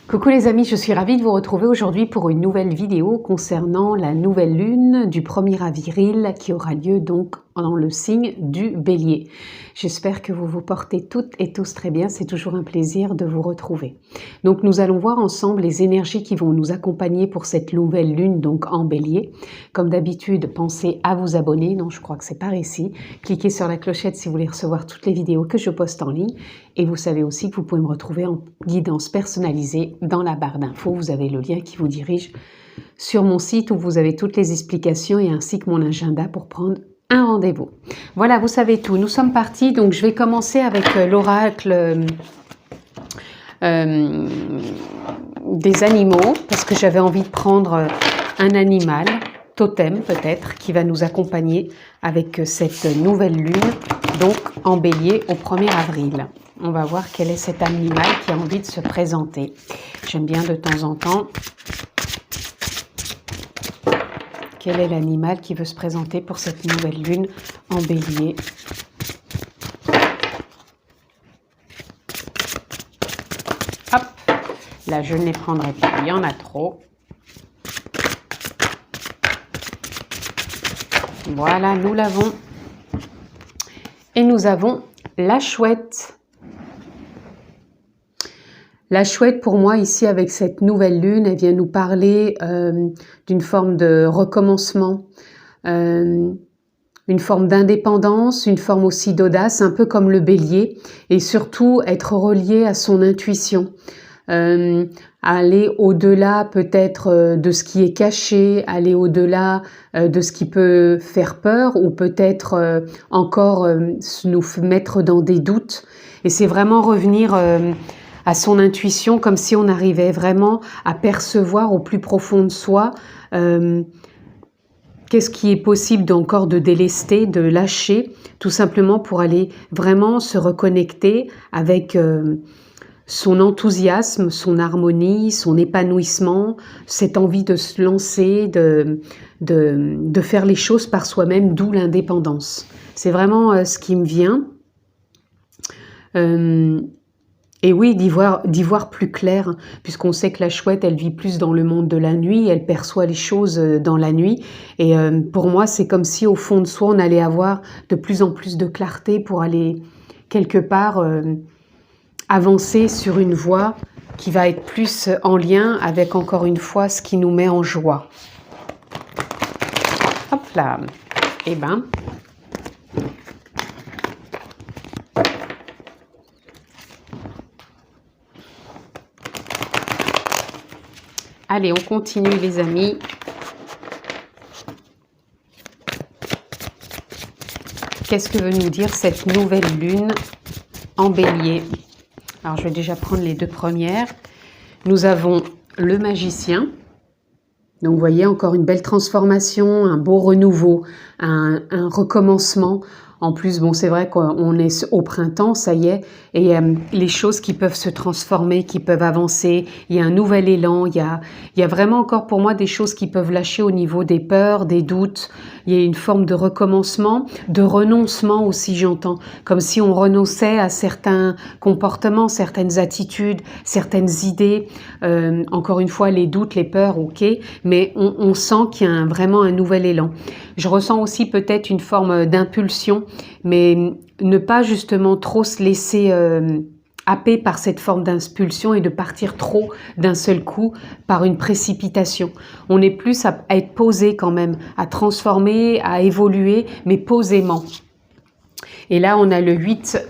Coucou les amis, je suis ravie de vous retrouver aujourd'hui pour une nouvelle vidéo concernant la nouvelle lune du 1er avril qui aura lieu donc dans le signe du Bélier. J'espère que vous vous portez toutes et tous très bien, c'est toujours un plaisir de vous retrouver. Donc nous allons voir ensemble les énergies qui vont nous accompagner pour cette nouvelle lune donc en Bélier. Comme d'habitude, pensez à vous abonner, non je crois que c'est par ici. Cliquez sur la clochette si vous voulez recevoir toutes les vidéos que je poste en ligne. Et vous savez aussi que vous pouvez me retrouver en guidance personnalisée dans la barre d'infos. Vous avez le lien qui vous dirige sur mon site où vous avez toutes les explications et ainsi que mon agenda pour prendre un rendez-vous. Voilà, vous savez tout. Nous sommes partis. Donc, je vais commencer avec l'oracle des animaux parce que j'avais envie de prendre un animal, totem peut-être, qui va nous accompagner avec cette nouvelle lune, donc en Bélier au 1er avril. On va voir quel est cet animal qui a envie de se présenter. J'aime bien de temps en temps. Quel est l'animal qui veut se présenter pour cette nouvelle lune en Bélier? Hop, là je ne les prendrai pas, il y en a trop. Voilà, nous l'avons. Et nous avons la chouette. La chouette, pour moi, ici, avec cette nouvelle lune, elle vient nous parler d'une forme de recommencement, une forme d'indépendance, une forme aussi d'audace, un peu comme le bélier, et surtout être relié à son intuition, aller au-delà peut-être de ce qui est caché, aller au-delà de ce qui peut faire peur, ou peut-être encore nous mettre dans des doutes. Et c'est vraiment revenir à son intuition, comme si on arrivait vraiment à percevoir au plus profond de soi qu'est-ce qui est possible encore de délester, de lâcher, tout simplement pour aller vraiment se reconnecter avec son enthousiasme, son harmonie, son épanouissement, cette envie de se lancer, de faire les choses par soi-même, d'où l'indépendance. C'est vraiment ce qui me vient. Et oui, d'y voir plus clair, puisqu'on sait que la chouette, elle vit plus dans le monde de la nuit, elle perçoit les choses dans la nuit. Et pour moi, c'est comme si au fond de soi, on allait avoir de plus en plus de clarté pour aller quelque part avancer sur une voie qui va être plus en lien avec, encore une fois, ce qui nous met en joie. Hop là. Eh ben... Allez, on continue les amis. Qu'est-ce que veut nous dire cette nouvelle lune en Bélier? Alors, je vais déjà prendre les deux premières. Nous avons le magicien. Donc, vous voyez, encore une belle transformation, un beau renouveau, un recommencement. En plus, bon, c'est vrai qu'on est au printemps, ça y est, et les choses qui peuvent se transformer, qui peuvent avancer, il y a un nouvel élan, il y a vraiment encore pour moi des choses qui peuvent lâcher au niveau des peurs, des doutes, il y a une forme de recommencement, de renoncement aussi, j'entends, comme si on renonçait à certains comportements, certaines attitudes, certaines idées, encore une fois, les doutes, les peurs, ok, mais on sent qu'il y a vraiment un nouvel élan. Je ressens aussi peut-être une forme d'impulsion, mais ne pas justement trop se laisser happer par cette forme d'impulsion et de partir trop d'un seul coup par une précipitation. On est plus à être posé quand même, à transformer, à évoluer, mais posément. Et là, on a le 8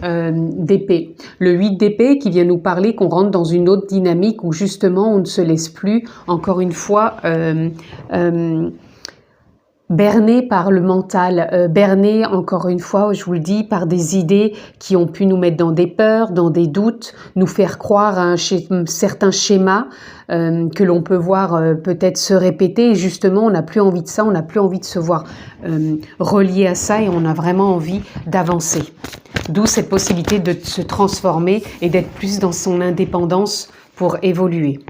d'épée. Le 8 d'épée qui vient nous parler qu'on rentre dans une autre dynamique où justement on ne se laisse plus, encore une fois, berné par le mental, berné, encore une fois, je vous le dis, par des idées qui ont pu nous mettre dans des peurs, dans des doutes, nous faire croire à un certain schéma que l'on peut voir peut-être se répéter. Et justement, on n'a plus envie de ça, on n'a plus envie de se voir relié à ça et on a vraiment envie d'avancer. D'où cette possibilité de se transformer et d'être plus dans son indépendance pour évoluer.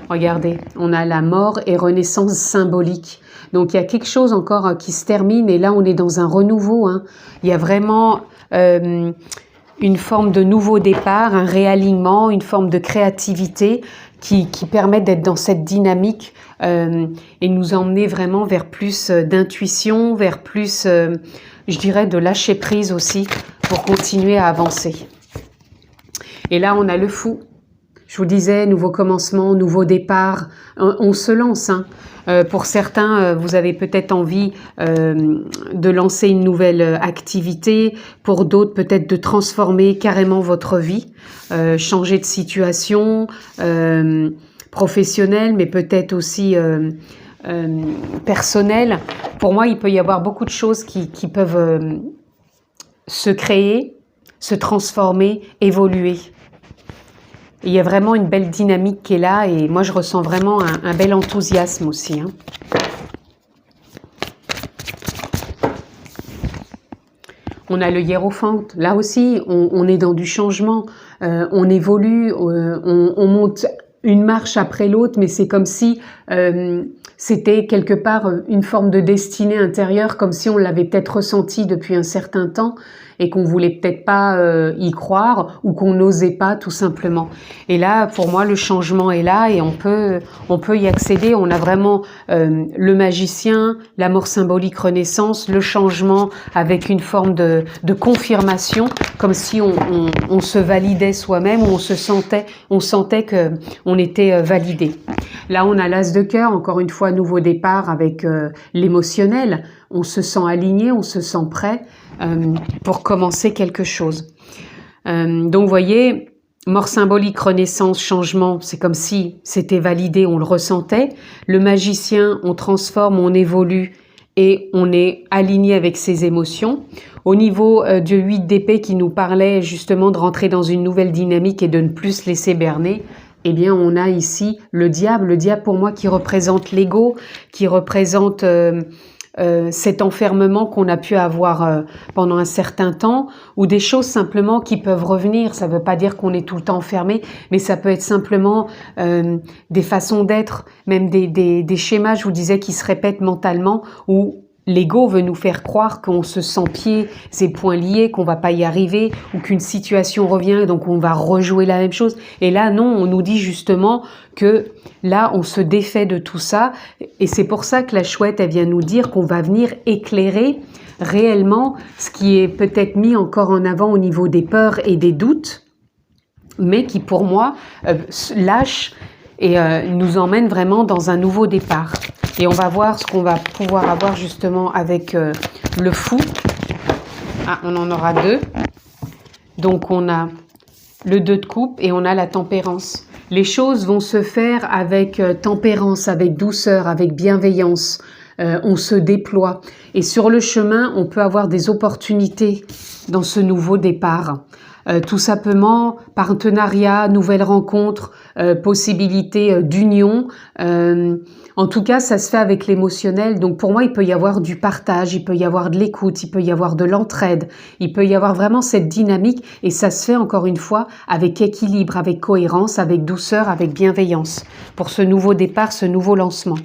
Regardez, on a la mort et renaissance symbolique. Donc il y a quelque chose encore qui se termine et là on est dans un renouveau. Hein. Il y a vraiment une forme de nouveau départ, un réalignement, une forme de créativité qui permet d'être dans cette dynamique et nous emmener vraiment vers plus d'intuition, vers plus, je dirais, de lâcher prise aussi pour continuer à avancer. Et là, on a le fou. Je vous disais, nouveau commencement, nouveau départ, on se lance. Hein. Pour certains, vous avez peut-être envie de lancer une nouvelle activité. Pour d'autres, peut-être de transformer carrément votre vie, changer de situation professionnelle, mais peut-être aussi personnelle. Pour moi, il peut y avoir beaucoup de choses qui peuvent se créer, se transformer, évoluer. Il y a vraiment une belle dynamique qui est là et moi je ressens vraiment un bel enthousiasme aussi. Hein. On a le hiérophante, là aussi on est dans du changement, on évolue, on monte une marche après l'autre, mais c'est comme si c'était quelque part une forme de destinée intérieure, comme si on l'avait peut-être ressenti depuis un certain temps et qu'on voulait peut-être pas y croire ou qu'on n'osait pas tout simplement. Et là, pour moi, le changement est là et on peut y accéder. On a vraiment le magicien, la mort symbolique renaissance, le changement avec une forme de confirmation, comme si on se validait soi-même ou on sentait que on était validé. Là, on a l'as de cœur, encore une fois, nouveau départ avec l'émotionnel. On se sent aligné, on se sent prêt pour commencer quelque chose. Donc, vous voyez, mort symbolique, renaissance, changement, c'est comme si c'était validé, on le ressentait. Le magicien, on transforme, on évolue et on est aligné avec ses émotions. Au niveau du 8 d'épée qui nous parlait justement de rentrer dans une nouvelle dynamique et de ne plus se laisser berner, eh bien, on a ici le diable. Le diable, pour moi, qui représente l'ego, qui représente cet enfermement qu'on a pu avoir pendant un certain temps, ou des choses simplement qui peuvent revenir. Ça ne veut pas dire qu'on est tout le temps enfermé, mais ça peut être simplement des façons d'être, même des schémas, je vous disais, qui se répètent mentalement, où l'ego veut nous faire croire qu'on se sent pieds et poings liés, qu'on va pas y arriver, ou qu'une situation revient et donc on va rejouer la même chose. Et là, non, on nous dit justement que là, on se défait de tout ça. Et c'est pour ça que la chouette, elle vient nous dire qu'on va venir éclairer réellement ce qui est peut-être mis encore en avant au niveau des peurs et des doutes, mais qui pour moi lâche et nous emmène vraiment dans un nouveau départ. Et on va voir ce qu'on va pouvoir avoir justement avec le fou. Ah, on en aura deux. Donc on a le 2 de coupe et on a la tempérance. Les choses vont se faire avec tempérance, avec douceur, avec bienveillance. On se déploie. Et sur le chemin, on peut avoir des opportunités dans ce nouveau départ. Tout simplement, partenariat, nouvelles rencontres, possibilité d'union. En tout cas, ça se fait avec l'émotionnel. Donc pour moi, il peut y avoir du partage, il peut y avoir de l'écoute, il peut y avoir de l'entraide, il peut y avoir vraiment cette dynamique et ça se fait encore une fois avec équilibre, avec cohérence, avec douceur, avec bienveillance pour ce nouveau départ, ce nouveau lancement.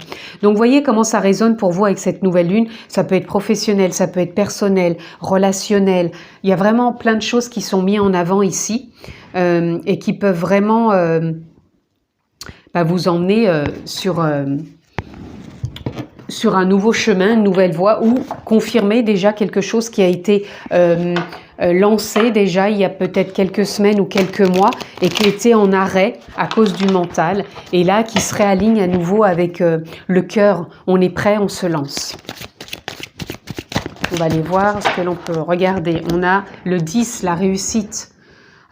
Donc voyez comment ça résonne pour vous avec cette nouvelle lune. Ça peut être professionnel, ça peut être personnel, relationnel. Il y a vraiment plein de choses qui sont mises en avant ici et qui peuvent vraiment vous emmener sur un nouveau chemin, une nouvelle voie ou confirmer déjà quelque chose qui a été lancé déjà il y a peut-être quelques semaines ou quelques mois et qui était en arrêt à cause du mental et là qui se réaligne à nouveau avec le cœur. On est prêt, on se lance. On va aller voir ce que l'on peut regarder. On a le 10, la réussite.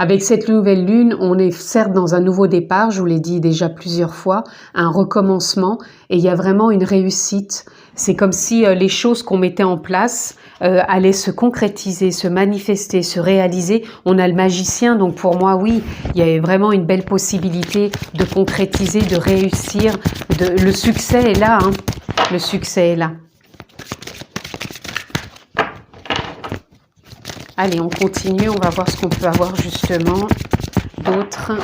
Avec cette nouvelle lune, on est certes dans un nouveau départ, je vous l'ai dit déjà plusieurs fois, un recommencement et il y a vraiment une réussite. C'est comme si les choses qu'on mettait en place allaient se concrétiser, se manifester, se réaliser. On a le magicien, donc pour moi, oui, il y a vraiment une belle possibilité de concrétiser, de réussir. Le succès est là, hein. Le succès est là. Allez, on continue, on va voir ce qu'on peut avoir justement d'autres.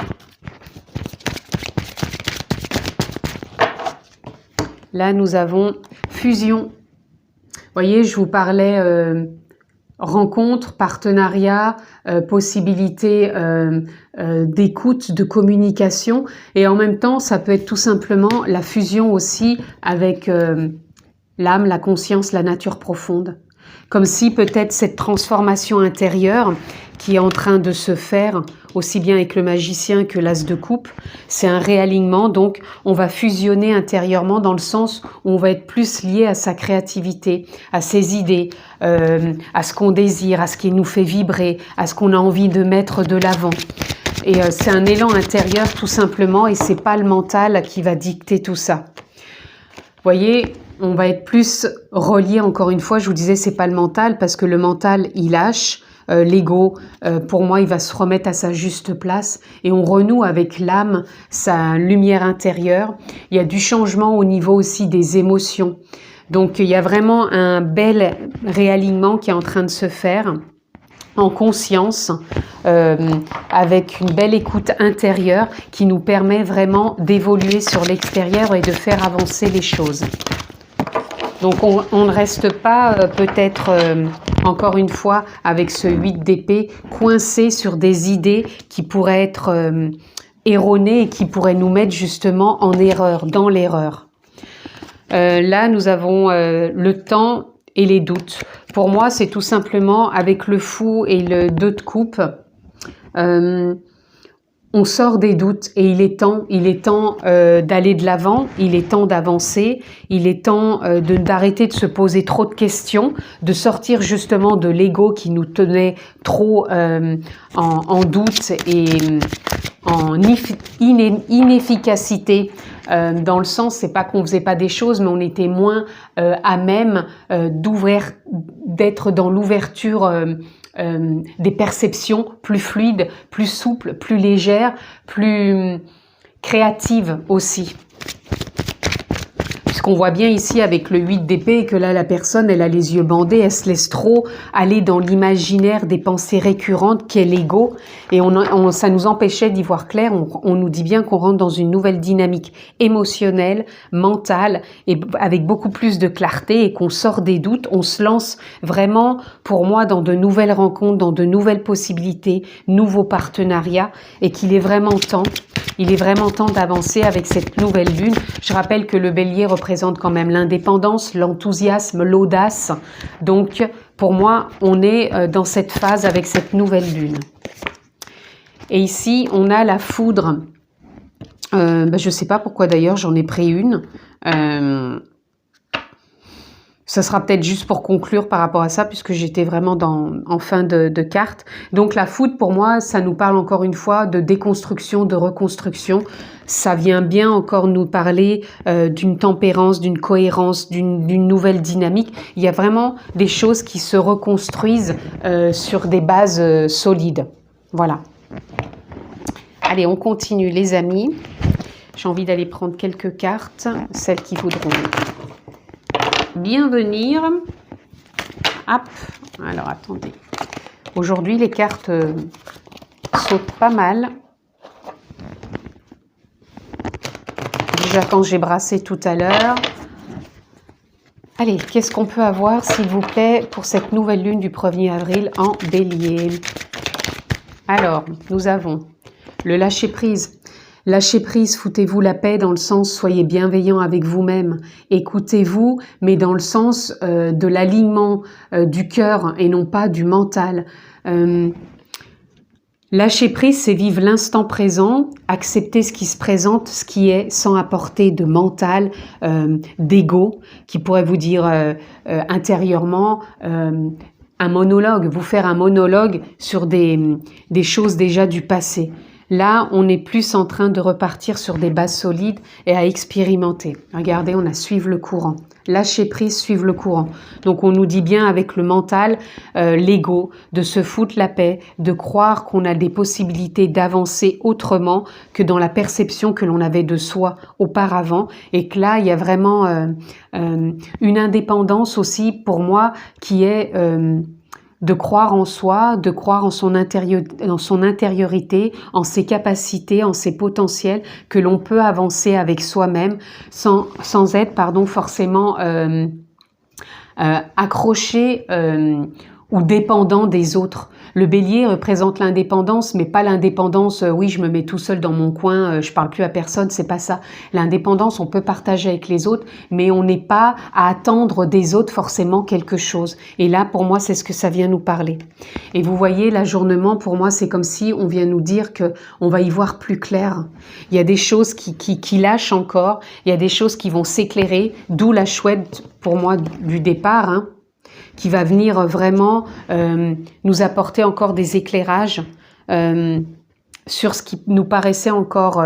Là, nous avons fusion. Vous voyez, je vous parlais rencontres, partenariats, possibilités d'écoute, de communication. Et en même temps, ça peut être tout simplement la fusion aussi avec l'âme, la conscience, la nature profonde. Comme si peut-être cette transformation intérieure qui est en train de se faire, aussi bien avec le magicien que l'as de coupe, c'est un réalignement. Donc, on va fusionner intérieurement dans le sens où on va être plus lié à sa créativité, à ses idées, à ce qu'on désire, à ce qui nous fait vibrer, à ce qu'on a envie de mettre de l'avant. Et c'est un élan intérieur tout simplement, et c'est pas le mental qui va dicter tout ça. Vous voyez, on va être plus relié, encore une fois, je vous disais, c'est pas le mental, parce que le mental, il lâche, l'ego, pour moi, il va se remettre à sa juste place, et on renoue avec l'âme, sa lumière intérieure. Il y a du changement au niveau aussi des émotions. Donc, il y a vraiment un bel réalignement qui est en train de se faire, en conscience, avec une belle écoute intérieure qui nous permet vraiment d'évoluer sur l'extérieur et de faire avancer les choses. Donc on ne reste pas peut-être encore une fois avec ce 8 d'épée coincé sur des idées qui pourraient être erronées et qui pourraient nous mettre justement en erreur, dans l'erreur. Là nous avons le temps et les doutes. Pour moi, c'est tout simplement avec le fou et le 2 de coupe, on sort des doutes et il est temps d'aller de l'avant, il est temps d'avancer, il est temps d'arrêter de se poser trop de questions, de sortir justement de l'ego qui nous tenait trop en doute et en inefficacité. Dans le sens, c'est pas qu'on faisait pas des choses, mais on était moins à même d'être dans l'ouverture des perceptions plus fluides, plus souples, plus légères, plus créatives aussi. Puisqu'on voit bien ici avec le 8 d'épée que là la personne elle a les yeux bandés, elle se laisse trop aller dans l'imaginaire des pensées récurrentes qu'est l'ego et ça nous empêchait d'y voir clair. On nous dit bien qu'on rentre dans une nouvelle dynamique émotionnelle, mentale et avec beaucoup plus de clarté et qu'on sort des doutes, on se lance vraiment pour moi dans de nouvelles rencontres, dans de nouvelles possibilités, nouveaux partenariats et qu'il est vraiment temps. Il est vraiment temps d'avancer avec cette nouvelle lune. Je rappelle que le bélier représente quand même l'indépendance, l'enthousiasme, l'audace. Donc, pour moi, on est dans cette phase avec cette nouvelle lune. Et ici, on a la foudre. Je ne sais pas pourquoi d'ailleurs, j'en ai pris une. Ça sera peut-être juste pour conclure par rapport à ça, puisque j'étais vraiment en fin de carte. Donc la foudre, pour moi, ça nous parle encore une fois de déconstruction, de reconstruction. Ça vient bien encore nous parler d'une tempérance, d'une cohérence, d'une nouvelle dynamique. Il y a vraiment des choses qui se reconstruisent sur des bases solides. Voilà. Allez, on continue les amis. J'ai envie d'aller prendre quelques cartes, celles qui voudront bien venir. Hop, alors attendez. Aujourd'hui, les cartes sautent pas mal. Déjà quand j'ai brassé tout à l'heure. Allez, qu'est-ce qu'on peut avoir, s'il vous plaît, pour cette nouvelle lune du 1er avril en bélier? Alors, nous avons le lâcher-prise. Lâchez prise, foutez-vous la paix dans le sens soyez bienveillant avec vous-même. Écoutez-vous, mais dans le sens de l'alignement du cœur et non pas du mental. Lâcher prise, c'est vivre l'instant présent, accepter ce qui se présente, ce qui est, sans apporter de mental, d'ego, qui pourrait vous dire intérieurement un monologue, vous faire un monologue sur des choses déjà du passé. Là, on est plus en train de repartir sur des bases solides et à expérimenter. Regardez, on a suivre le courant. Lâcher prise, suivre le courant. Donc, on nous dit bien avec le mental, l'ego, de se foutre la paix, de croire qu'on a des possibilités d'avancer autrement que dans la perception que l'on avait de soi auparavant. Et que là, il y a vraiment une indépendance aussi pour moi qui est de croire en soi, de croire en son intériorité, en ses capacités, en ses potentiels, que l'on peut avancer avec soi-même sans être forcément accroché ou dépendant des autres. Le bélier représente l'indépendance, mais pas l'indépendance, oui, je me mets tout seul dans mon coin, je parle plus à personne, c'est pas ça. L'indépendance, on peut partager avec les autres, mais on n'est pas à attendre des autres forcément quelque chose. Et là, pour moi, c'est ce que ça vient nous parler. Et vous voyez, l'ajournement, pour moi, c'est comme si on vient nous dire que on va y voir plus clair. Il y a des choses qui lâchent encore, il y a des choses qui vont s'éclairer, d'où la chouette, pour moi, du départ, hein, qui va venir vraiment nous apporter encore des éclairages sur ce qui nous paraissait encore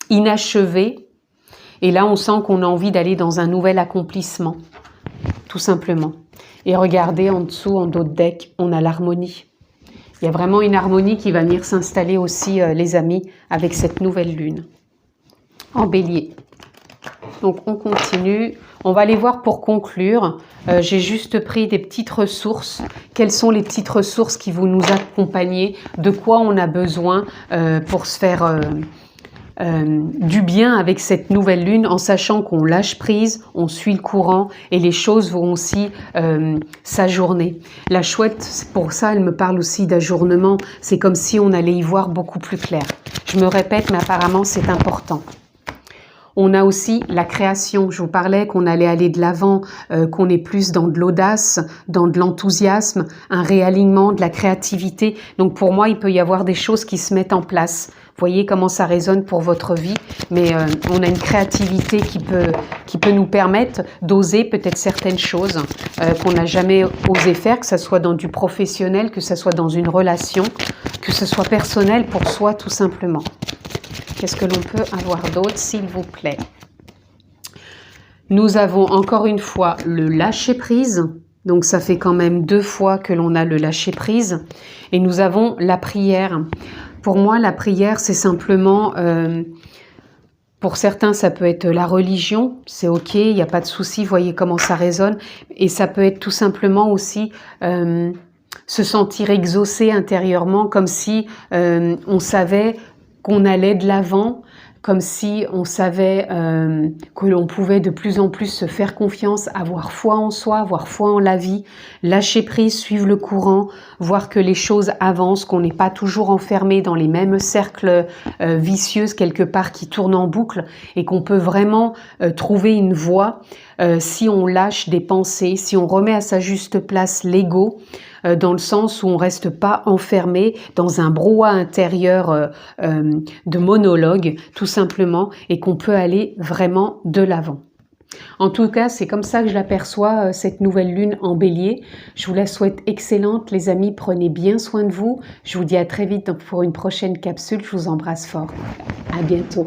inachevé. Et là, on sent qu'on a envie d'aller dans un nouvel accomplissement, tout simplement. Et regardez, en dessous, en dos de deck, on a l'harmonie. Il y a vraiment une harmonie qui va venir s'installer aussi, les amis, avec cette nouvelle lune. En bélier. Donc, on continue. On va aller voir pour conclure. J'ai juste pris des petites ressources. Quelles sont les petites ressources qui vont nous accompagner? De quoi on a besoin pour se faire du bien avec cette nouvelle lune, en sachant qu'on lâche prise, on suit le courant et les choses vont aussi s'ajourner. La chouette, pour ça, elle me parle aussi d'ajournement. C'est comme si on allait y voir beaucoup plus clair. Je me répète, mais apparemment, c'est important. On a aussi la création. Je vous parlais qu'on allait aller de l'avant, qu'on est plus dans de l'audace, dans de l'enthousiasme, un réalignement, de la créativité. Donc pour moi, il peut y avoir des choses qui se mettent en place. Vous voyez comment ça résonne pour votre vie, mais on a une créativité qui peut nous permettre d'oser peut-être certaines choses qu'on n'a jamais osé faire, que ce soit dans du professionnel, que ce soit dans une relation, que ce soit personnel pour soi tout simplement. Qu'est-ce que l'on peut avoir d'autre, s'il vous plaît? Nous avons encore une fois le lâcher-prise. Donc, ça fait quand même 2 fois que l'on a le lâcher-prise. Et nous avons la prière. Pour moi, la prière, c'est simplement... pour certains, ça peut être la religion. C'est OK, il n'y a pas de souci. Voyez comment ça résonne. Et ça peut être tout simplement aussi... se sentir exaucé intérieurement, comme si on savait... qu'on allait de l'avant, comme si on savait que l'on pouvait de plus en plus se faire confiance, avoir foi en soi, avoir foi en la vie, lâcher prise, suivre le courant, voir que les choses avancent, qu'on n'est pas toujours enfermé dans les mêmes cercles vicieux quelque part qui tournent en boucle et qu'on peut vraiment trouver une voie si on lâche des pensées, si on remet à sa juste place l'ego, dans le sens où on reste pas enfermé dans un brouhaha intérieur de monologue, tout simplement, et qu'on peut aller vraiment de l'avant. En tout cas, c'est comme ça que je l'aperçois, cette nouvelle lune en bélier. Je vous la souhaite excellente, les amis. Prenez bien soin de vous. Je vous dis à très vite pour une prochaine capsule. Je vous embrasse fort. À bientôt.